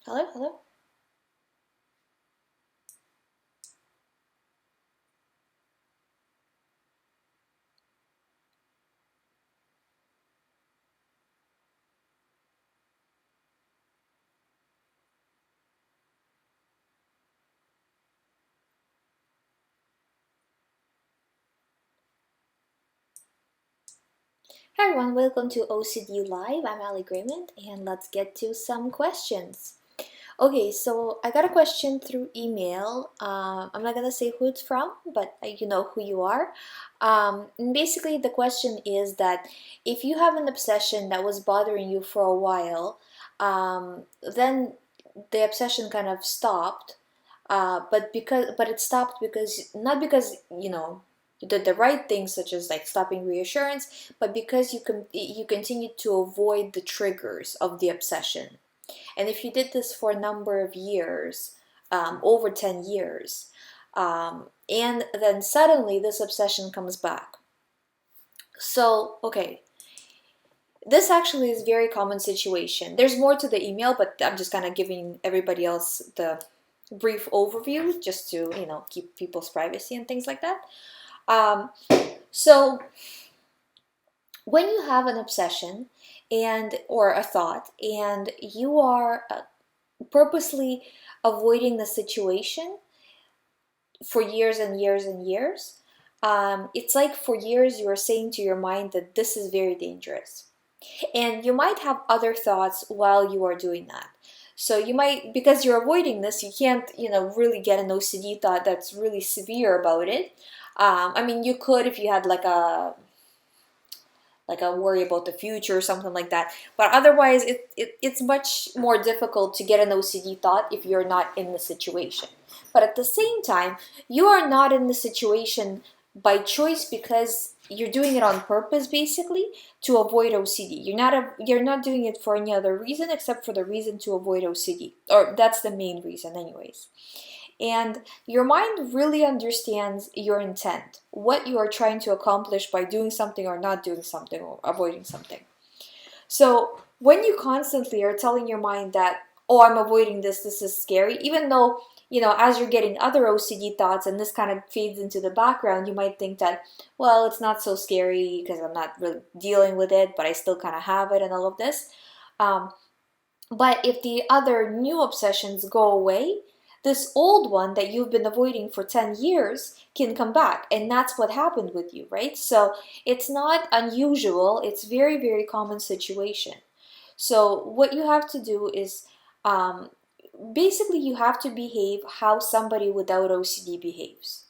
Hello, hello. Hi everyone, welcome to OCD Live. I'm Ali Greymond, and let's get to some questions. Okay, so I got a question through email. I'm not gonna say who it's from, but you know who you are. And basically, the question is that if you have an obsession that was bothering you for a while, then the obsession kind of stopped. But it stopped because not because you did the right things, such as like stopping reassurance, but because you continued to avoid the triggers of the obsession. And if you did this for a number of years, over 10 years, and then suddenly this obsession comes back. So, okay, this actually is a very common situation. There's more to the email, but I'm just kind of giving everybody else the brief overview just to, keep people's privacy and things like that. Um, so when you have an obsession or a thought and you are purposely avoiding the situation for years and years and years, it's like for years you are saying to your mind that this is very dangerous. And you might have other thoughts while you are doing that. So you might, because you're avoiding this, you can't, really get an OCD thought that's really severe about it. I mean, you could if you had like a worry about the future or something like that. But otherwise, it's much more difficult to get an OCD thought if you're not in the situation. But at the same time, you are not in the situation by choice because you're doing it on purpose, basically, to avoid OCD. You're not doing it for any other reason except for the reason to avoid OCD, or that's the main reason, anyways. And your mind really understands your intent, what you are trying to accomplish by doing something or not doing something or avoiding something. So when you constantly are telling your mind that, oh, I'm avoiding this is scary, even though, as you're getting other OCD thoughts and this kind of fades into the background, you might think that, well, it's not so scary because I'm not really dealing with it, but I still kind of have it and all of this. Um, but if the other new obsessions go away, this old one that you've been avoiding for 10 years can come back. And that's what happened with you, right? So it's not unusual. It's very, very common situation. So what you have to do is um, basically you have to behave how somebody without OCD behaves.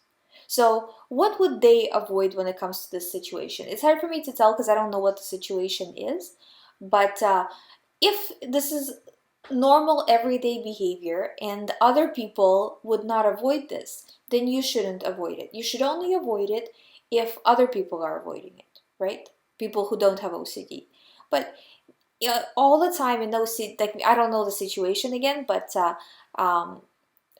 So what would they avoid when it comes to this situation? It's hard for me to tell because I don't know what the situation is. But if this is normal everyday behavior and other people would not avoid this, then you shouldn't avoid it. You should only avoid it if other people are avoiding it, right? People who don't have OCD. But all the time in those, like, I don't know the situation again, but um,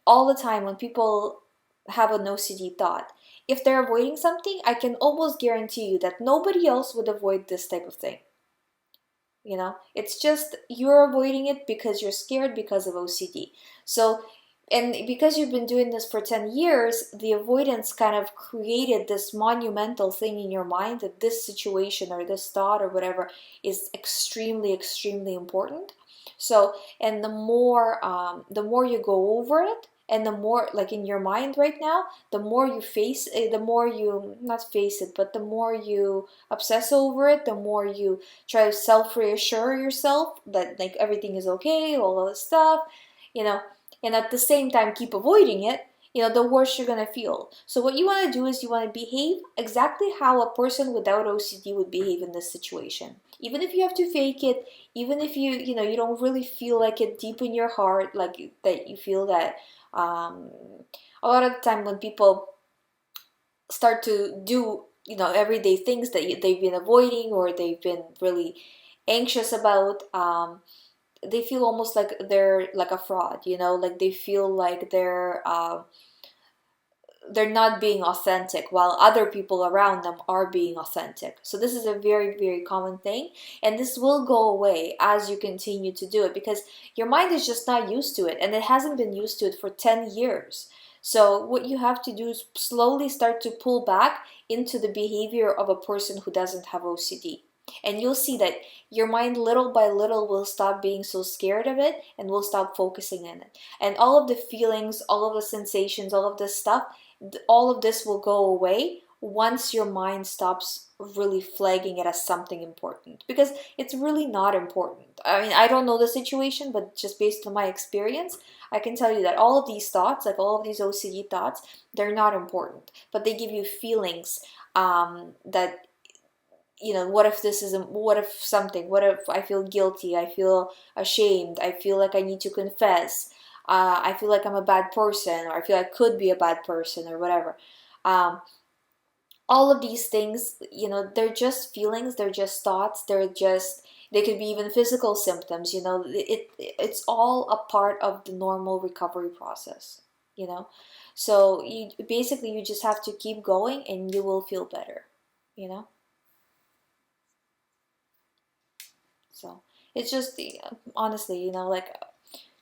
all the time when people have an OCD thought, if they're avoiding something, I can almost guarantee you that nobody else would avoid this type of thing. It's just you're avoiding it because you're scared because of OCD. So, and because you've been doing this for 10 years, the avoidance kind of created this monumental thing in your mind that this situation or this thought or whatever is extremely, extremely important. So, and the more you go over it, and the more, like, in your mind right now, the more you face it, the more you not face it, but the more you obsess over it, the more you try to self-reassure yourself that, like, everything is okay, all of this stuff, you know, and at the same time keep avoiding it, the worse you're gonna feel. So what you want to do is you want to behave exactly how a person without OCD would behave in this situation. Even if you have to fake it, even if you don't really feel like it deep in your heart, like that you feel that um, a lot of the time when people start to do everyday things that they've been avoiding or they've been really anxious about, they feel almost like they're like a fraud, like they feel like they're not being authentic while other people around them are being authentic. So this is a very, very common thing, and this will go away as you continue to do it, because your mind is just not used to it, and it hasn't been used to it for 10 years. So what you have to do is slowly start to pull back into the behavior of a person who doesn't have OCD. And you'll see that your mind little by little will stop being so scared of it and will stop focusing on it. And all of the feelings, all of the sensations, all of this stuff, all of this will go away once your mind stops really flagging it as something important, because it's really not important. I mean, I don't know the situation, but just based on my experience, I can tell you that all of these thoughts, like all of these OCD thoughts, they're not important, but they give you feelings that, what if this isn't, what if something, what if I feel guilty, I feel ashamed, I feel like I need to confess, I feel like I'm a bad person, or I feel I could be a bad person, or whatever. Um, all of these things, they're just feelings, they're just thoughts, they could be even physical symptoms, it's all a part of the normal recovery process, you know. So you just have to keep going and you will feel better, you know. So it's just, honestly, like,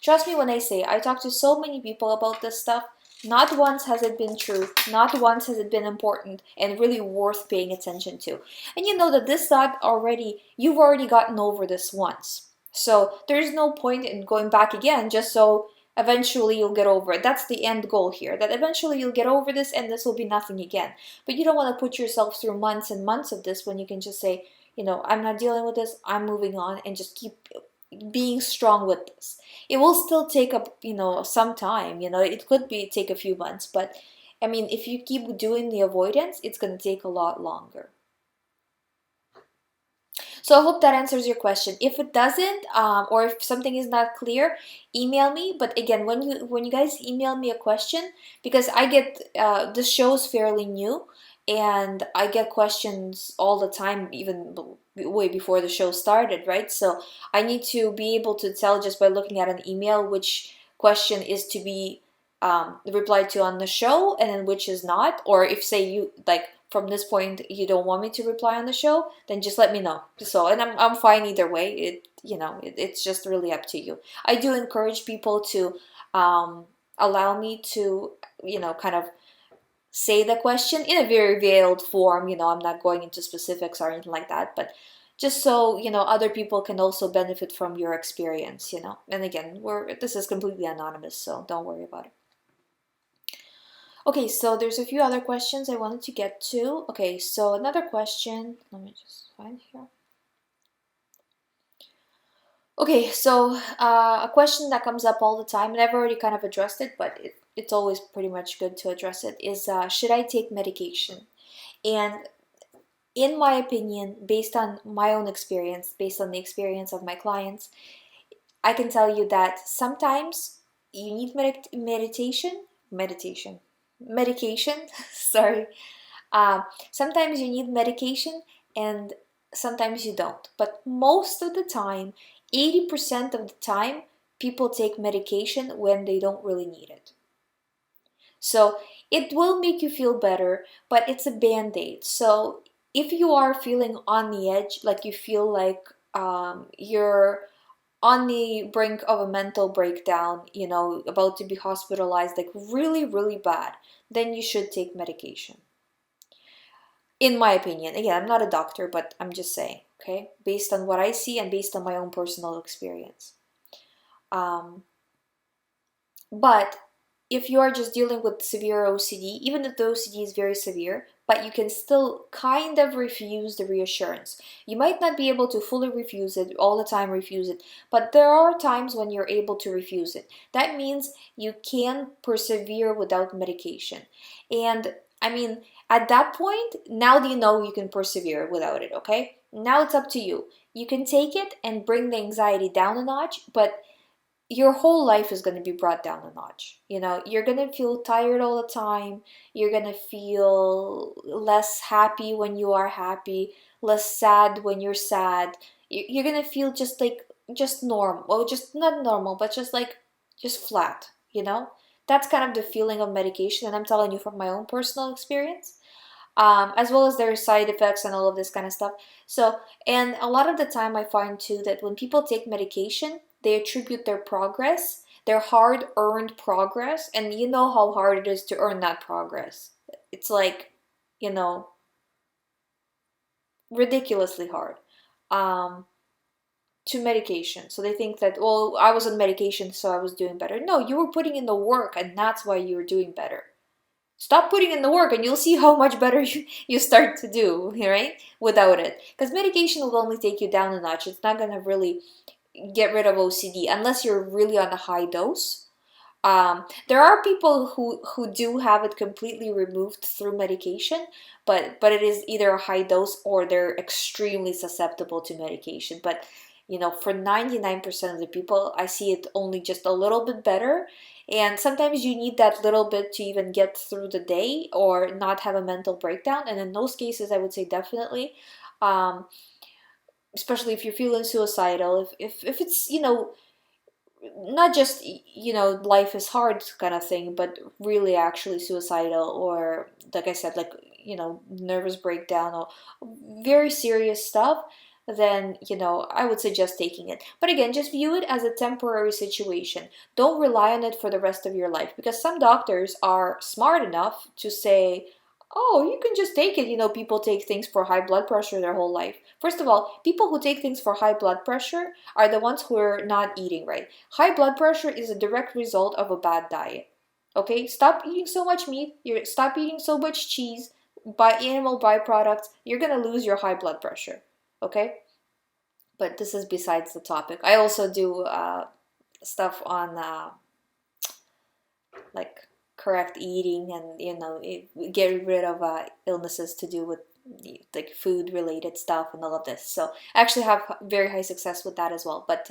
trust me when I say I talk to so many people about this stuff. Not once has it been true. Not once has it been important and really worth paying attention to. And you know that this thought already, you've already gotten over this once. So there's no point in going back again just so eventually you'll get over it. That's the end goal here, that eventually you'll get over this and this will be nothing again. But you don't want to put yourself through months and months of this when you can just say, I'm not dealing with this, I'm moving on, and just keep being strong with this. It will still take up, some time, it could be take a few months, but I mean, if you keep doing the avoidance, it's going to take a lot longer. So I hope that answers your question. If it doesn't, or if something is not clear, email me. But again, when you guys email me a question, because I get this show is fairly new, and I get questions all the time, even way before the show started, right? So I need to be able to tell just by looking at an email which question is to be replied to on the show, and then which is not. Or if, say, you like, from this point you don't want me to reply on the show, then just let me know. So, and I'm fine either way. It's just really up to you. I do encourage people to allow me to, kind of say the question in a very veiled form. I'm not going into specifics or anything like that, but just so other people can also benefit from your experience. And again, this is completely anonymous, so don't worry about it. Okay, so there's a few other questions I wanted to get to. Okay, so another question, let me just find here. Okay, so a question that comes up all the time, and I've already kind of addressed it, but it's always pretty much good to address it, is should I take medication? And in my opinion, based on my own experience, based on the experience of my clients, I can tell you that sometimes you need medication, sorry. Sometimes you need medication and sometimes you don't. But most of the time, 80% of the time, people take medication when they don't really need it. So it will make you feel better, but it's a band-aid. So if you are feeling on the edge, like you feel like you're on the brink of a mental breakdown, about to be hospitalized, like really, really bad, then you should take medication. In my opinion. Again, I'm not a doctor, but I'm just saying, okay? Based on what I see and based on my own personal experience. But if you are just dealing with severe OCD, even if the OCD is very severe, but you can still kind of refuse the reassurance. You might not be able to fully refuse it, all the time refuse it, but there are times when you're able to refuse it. That means you can persevere without medication. And I mean, at that point, now that you know you can persevere without it, okay? Now it's up to you. You can take it and bring the anxiety down a notch, but your whole life is going to be brought down a notch. You're going to feel tired all the time. You're going to feel less happy when you are happy, less sad when you're sad. You're going to feel just normal. Well, just not normal, but just flat, That's kind of the feeling of medication, and I'm telling you from my own personal experience, as well as their side effects and all of this kind of stuff. So, and a lot of the time I find too that when people take medication, they attribute their progress, their hard-earned progress, and you know how hard it is to earn that progress. It's like, you know, ridiculously hard. Um, to medication. So they think that, well, I was on medication, so I was doing better. No, you were putting in the work, and that's why you were doing better. Stop putting in the work, and you'll see how much better you start to do, right? Without it. Because medication will only take you down a notch. It's not going to really get rid of OCD unless you're really on a high dose. There are people who do have it completely removed through medication, but it is either a high dose or they're extremely susceptible to medication. But you know, for 99% of the people, I see it only just a little bit better. And sometimes you need that little bit to even get through the day or not have a mental breakdown. And in those cases, I would say definitely, um, especially if you're feeling suicidal, if it's, you know, not just, you know, life is hard kind of thing, but really actually suicidal, or like I said, like, you know, nervous breakdown or very serious stuff, then, you know, I would suggest taking it. But again, just view it as a temporary situation. Don't rely on it for the rest of your life, because some doctors are smart enough to say, oh, you can just take it. You know, people take things for high blood pressure their whole life. First of all, people who take things for high blood pressure are the ones who are not eating right. High blood pressure is a direct result of a bad diet. Okay, stop eating so much meat. Stop eating so much cheese, by animal byproducts. You're gonna lose your high blood pressure. Okay, but this is besides the topic. I also do stuff on like correct eating, and you know, get rid of illnesses to do with like food related stuff and all of this. So I actually have very high success with that as well. But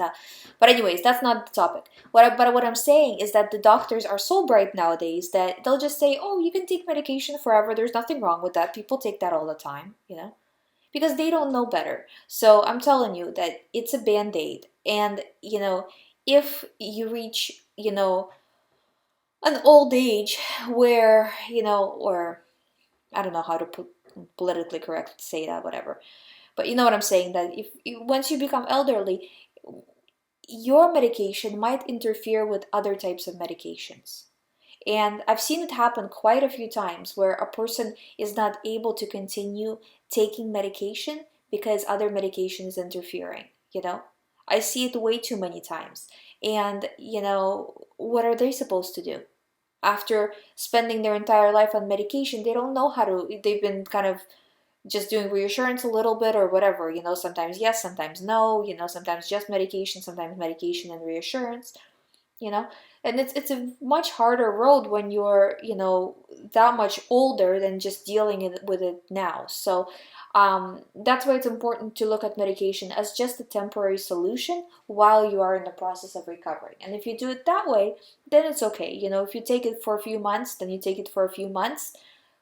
anyways, that's not the topic. What I'm saying is that the doctors are so bright nowadays that they'll just say, oh, you can take medication forever, there's nothing wrong with that. People take that all the time, you know, because they don't know better. So I'm telling you that it's a band-aid. And you know, if you reach, you know, an old age where, you know, or I don't know how to put politically correct to say that, whatever, but you know what I'm saying, that if once you become elderly, your medication might interfere with other types of medications. And I've seen it happen quite a few times where a person is not able to continue taking medication because other medication is interfering, you know? I see it way too many times. And, you know, what are they supposed to do? After spending their entire life on medication, they don't know how to, they've been kind of just doing reassurance a little bit or whatever, you know, sometimes yes, sometimes no, you know, sometimes just medication, sometimes medication and reassurance, you know. And it's a much harder road when you're, you know, that much older than just dealing with it now. So that's why it's important to look at medication as just a temporary solution while you are in the process of recovering. And if you do it that way, then it's okay. You know, if you take it for a few months, then you take it for a few months.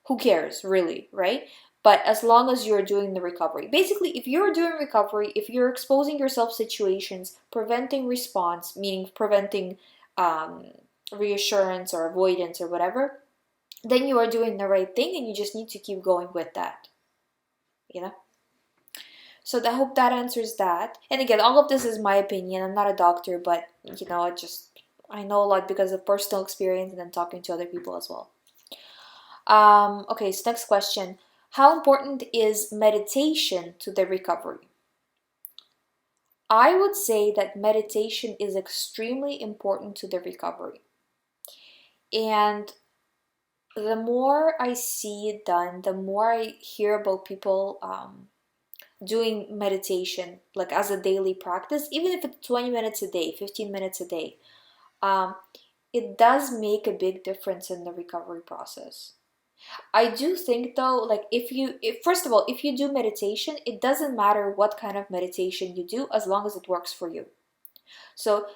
Who cares, really, right? But as long as you're doing the recovery. Basically, if you're doing recovery, if you're exposing yourself situations, preventing response, meaning preventing um, reassurance or avoidance or whatever, then you are doing the right thing, and you just need to keep going with that, you know? So I hope that answers that. And again, all of this is my opinion. I'm not a doctor, but you know, I know a lot because of personal experience and then talking to other people as well. Okay, so next question. How important is meditation to the recovery? I would say that meditation is extremely important to the recovery. And the more I see it done, the more I hear about people doing meditation, like as a daily practice, even if it's 20 minutes a day, 15 minutes a day, um, it does make a big difference in the recovery process. I do think though, like first of all, if you do meditation, it doesn't matter what kind of meditation you do as long as it works for you. So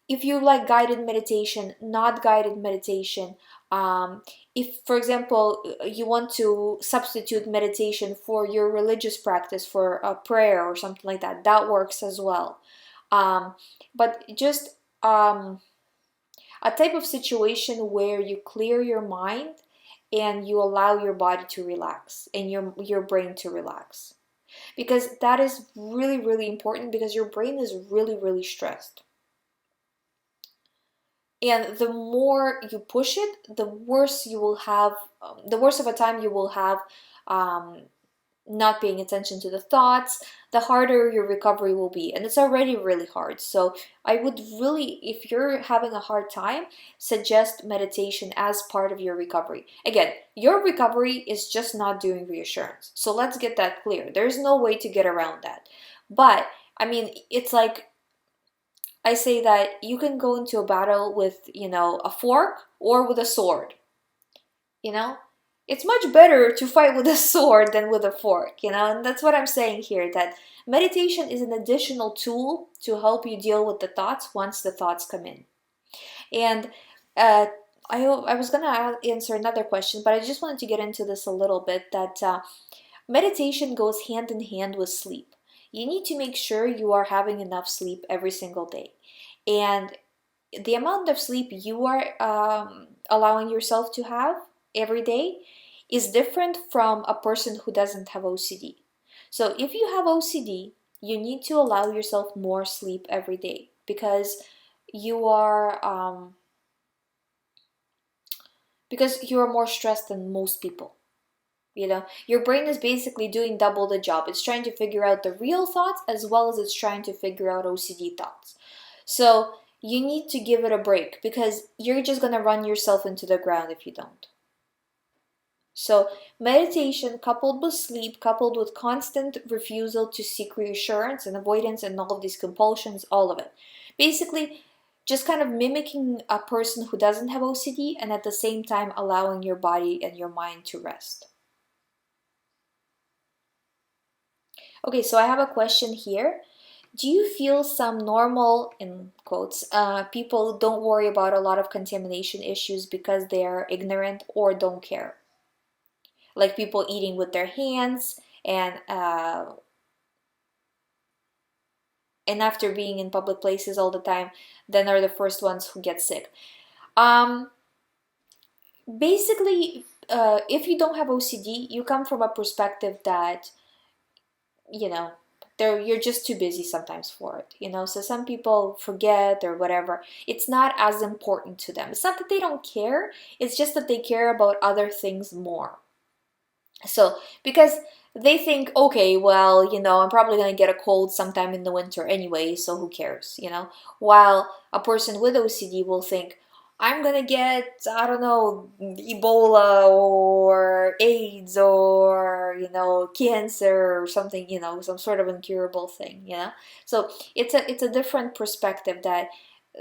if you like guided meditation, not guided meditation, if, for example, you want to substitute meditation for your religious practice, for a prayer or something like that, that works as well. But just, a type of situation where you clear your mind and you allow your body to relax and your brain to relax. Because that is really, really important, because your brain is really, really stressed. And the more you push it, the worse you will have, the worse of a time you will have, um, not paying attention to the thoughts, the harder your recovery will be. And it's already really hard. So I would really, if you're having a hard time, suggest meditation as part of your recovery. Again, your recovery is just not doing reassurance. So let's get that clear. There's no way to get around that. But I mean, it's like I say that you can go into a battle with, a fork or with a sword. You know, it's much better to fight with a sword than with a fork, and that's what I'm saying here, that meditation is an additional tool to help you deal with the thoughts once the thoughts come in. And uh, I was gonna answer another question, but I just wanted to get into this a little bit, that meditation goes hand in hand with sleep. You need to make sure you are having enough sleep every single day. And the amount of sleep you are allowing yourself to have every day is different from a person who doesn't have OCD. So if you have OCD, you need to allow yourself more sleep every day, you are um, because you are more stressed than most people. Your brain is basically doing double the job. It's trying to figure out the real thoughts as well as it's trying to figure out OCD thoughts. So you need to give it a break, because you're just going to run yourself into the ground if you don't. So meditation coupled with sleep, coupled with constant refusal to seek reassurance and avoidance and all of these compulsions, all of it. Basically, just kind of mimicking a person who doesn't have OCD and at the same time allowing your body and your mind to rest. Okay, so I have a question here. Do you feel some normal, in quotes, people don't worry about a lot of contamination issues because they are ignorant or don't care? Like people eating with their hands and after being in public places all the time, then are the first ones who get sick. Um, Basically, if you don't have OCD, you come from a perspective that, you know, you're just too busy sometimes for it. So some people forget or whatever. It's not as important to them. It's not that they don't care, it's just that they care about other things more. So because they think, okay, well, I'm probably going to get a cold sometime in the winter anyway, so who cares. While a person with OCD will think, I'm going to get, I don't know, Ebola or AIDS or, cancer or something, some sort of incurable thing. So it's a different perspective, that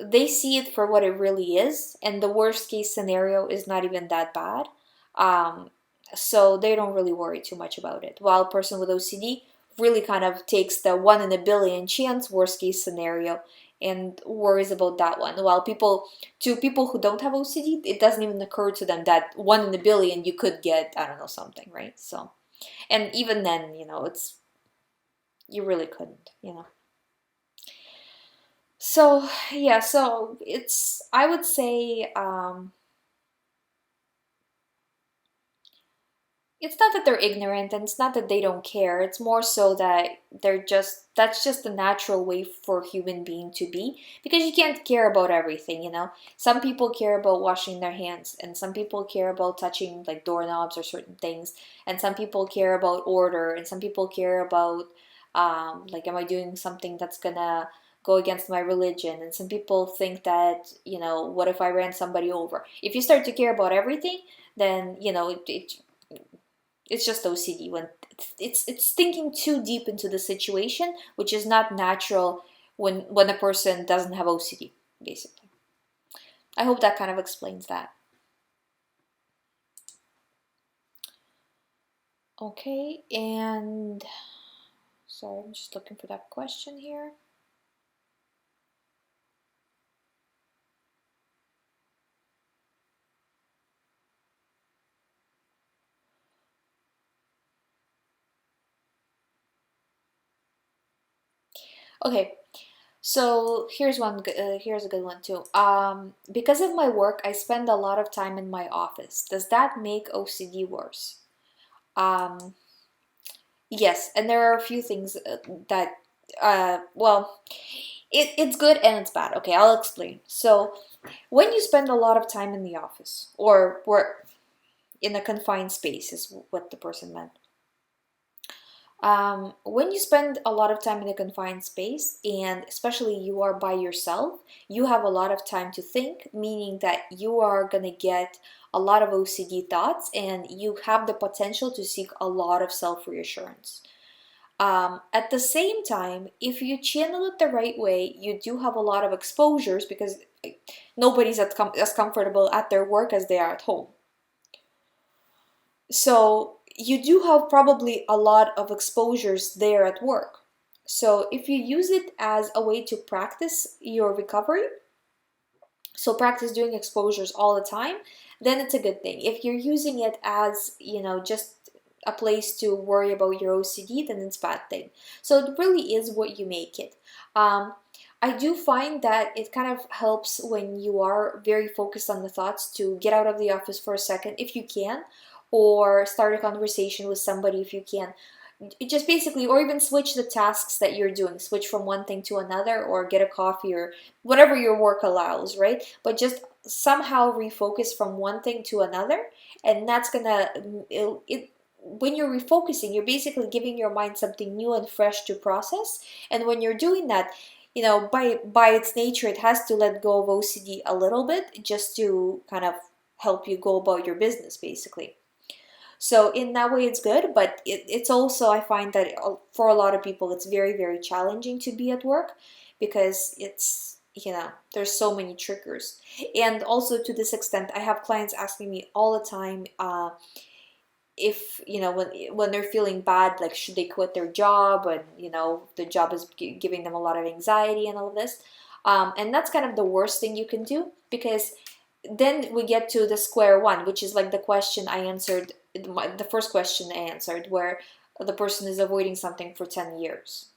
they see it for what it really is, and the worst case scenario is not even that bad. Um, so they don't really worry too much about it. While a person with OCD really kind of takes the 1 in a billion chance worst case scenario and worries about that one. While people who don't have OCD, it doesn't even occur to them that 1 in a billion you could get, I don't know, something, right? So, and even then, you really couldn't. So yeah, so I would say, it's not that they're ignorant, and it's not that they don't care. It's more so that that's just the natural way for a human being to be, because you can't care about everything. Some people care about washing their hands, and some people care about touching like doorknobs or certain things, and some people care about order, and some people care about, like, am I doing something that's gonna go against my religion? And some people think that, what if I ran somebody over? If you start to care about everything, then it's just OCD, when it's thinking too deep into the situation, which is not natural when a person doesn't have OCD, basically. I hope that kind of explains that. Okay, and sorry, I'm just looking for that question here. Okay, So here's a good one too. Because of my work, I spend a lot of time in my office. Does that make OCD worse? Um, yes, and there are a few things that, well, it's good and it's bad. Okay, I'll explain. So when you spend a lot of time in the office or work in a confined space, is what the person meant. When you spend a lot of time in a confined space, and especially you are by yourself, you have a lot of time to think, meaning that you are going to get a lot of OCD thoughts and you have the potential to seek a lot of self-reassurance. At the same time, if you channel it the right way, you do have a lot of exposures because nobody's as comfortable at their work as they are at home. So you do have probably a lot of exposures there at work. So if you use it as a way to practice your recovery, so practice doing exposures all the time, then it's a good thing. If you're using it as, just a place to worry about your OCD, then it's a bad thing. So it really is what you make it. I do find that it kind of helps when you are very focused on the thoughts to get out of the office for a second if you can, or start a conversation with somebody if you can. It just basically, or even switch the tasks that you're doing, switch from one thing to another, or get a coffee or whatever your work allows, right? But just somehow refocus from one thing to another, and that's gonna, when you're refocusing, you're basically giving your mind something new and fresh to process. And when you're doing that, by its nature, it has to let go of OCD a little bit just to kind of help you go about your business, basically. So in that way, it's good, but it's also, I find that for a lot of people, it's very, very challenging to be at work because there's so many triggers. And also to this extent, I have clients asking me all the time, if, when they're feeling bad, like should they quit their job, and, the job is giving them a lot of anxiety and all of this. And that's kind of the worst thing you can do, because then we get to the square one, which is like the question I answered, the first question I answered, where the person is avoiding something for 10 years,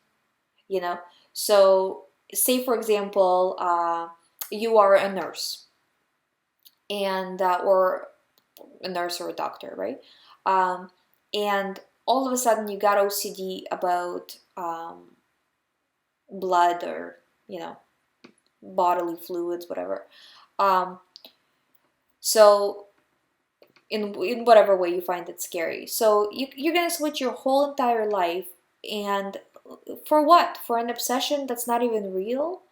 you know? So say, for example, you are a nurse and, or a nurse or a doctor, right? And all of a sudden you got OCD about blood or, bodily fluids, whatever. So in whatever way you find it scary. So you're going to switch your whole entire life, and for what? For an obsession that's not even real,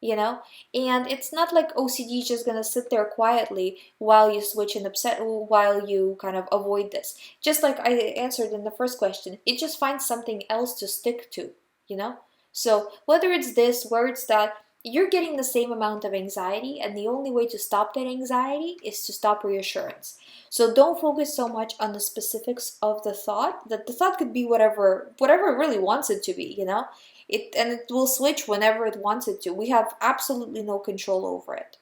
And it's not like OCD is just going to sit there quietly while you switch and while you kind of avoid this. Just like I answered in the first question, it just finds something else to stick to, you know? So whether it's this, whether it's that, you're getting the same amount of anxiety, and the only way to stop that anxiety is to stop reassurance. So don't focus so much on the specifics of the thought, that the thought could be whatever it really wants it to be, it will switch whenever it wants it to. We have absolutely no control over it,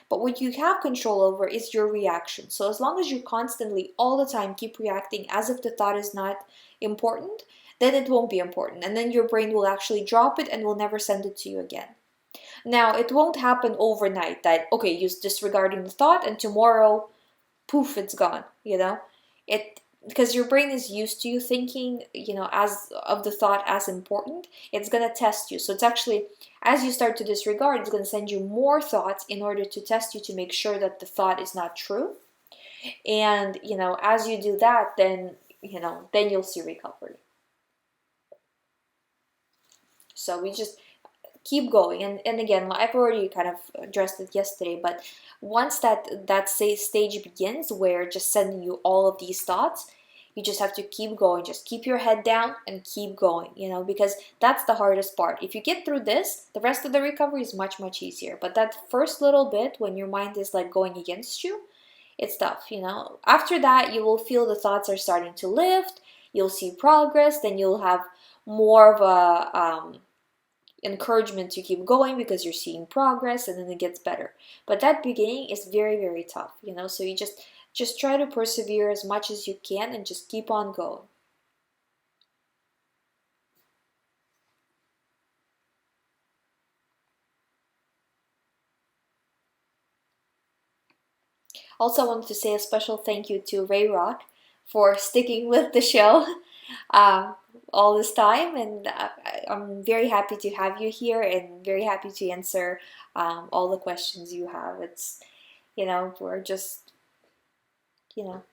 But what you have control over is your reaction. So as long as you constantly, all the time, keep reacting as if the thought is not important, then it won't be important. And then your brain will actually drop it and will never send it to you again. Now, it won't happen overnight that, okay, you're disregarding the thought and tomorrow, poof, it's gone, It, because your brain is used to you thinking, as of the thought as important, it's going to test you. So it's actually, as you start to disregard, it's going to send you more thoughts in order to test you to make sure that the thought is not true. And, as you do that, then you'll see recovery. So we just keep going. And again, I've already kind of addressed it yesterday, but once that stage begins where just sending you all of these thoughts, you just have to keep going. Just keep your head down and keep going, because that's the hardest part. If you get through this, the rest of the recovery is much, much easier. But that first little bit when your mind is like going against you, it's tough, After that, you will feel the thoughts are starting to lift, you'll see progress, then you'll have more of a encouragement to keep going because you're seeing progress, and then it gets better. But that beginning is very, very tough, so you just try to persevere as much as you can and just keep on going. Also, I wanted to say a special thank you to Ray Rock for sticking with the show um, all this time, and I'm very happy to have you here and very happy to answer all the questions you have. It's, we're just, you know,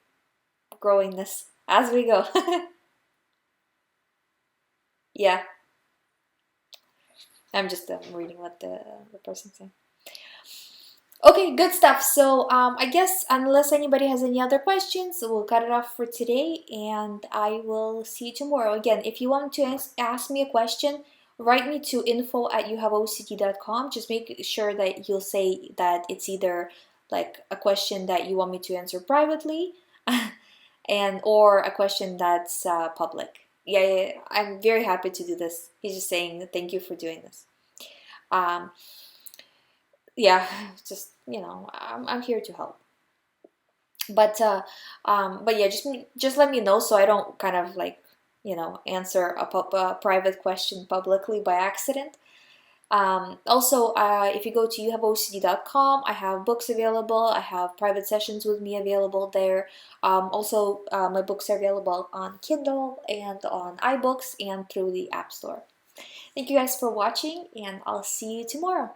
growing this as we go. Yeah, I'm just reading what the person said. Okay, good stuff. So I guess unless anybody has any other questions, we'll cut it off for today, and I will see you tomorrow. Again, if you want to ask me a question, write me to info@youhaveocd.com. Just make sure that you'll say that it's either like a question that you want me to answer privately, and or a question that's public. Yeah, I'm very happy to do this. He's just saying thank you for doing this. Um, yeah, just I'm here to help. But yeah, just let me know so I don't kind of like answer a private question publicly by accident. Also, if you go to youhaveocd.com, I have books available. I have private sessions with me available there. Also, my books are available on Kindle and on iBooks and through the App Store. Thank you guys for watching, and I'll see you tomorrow.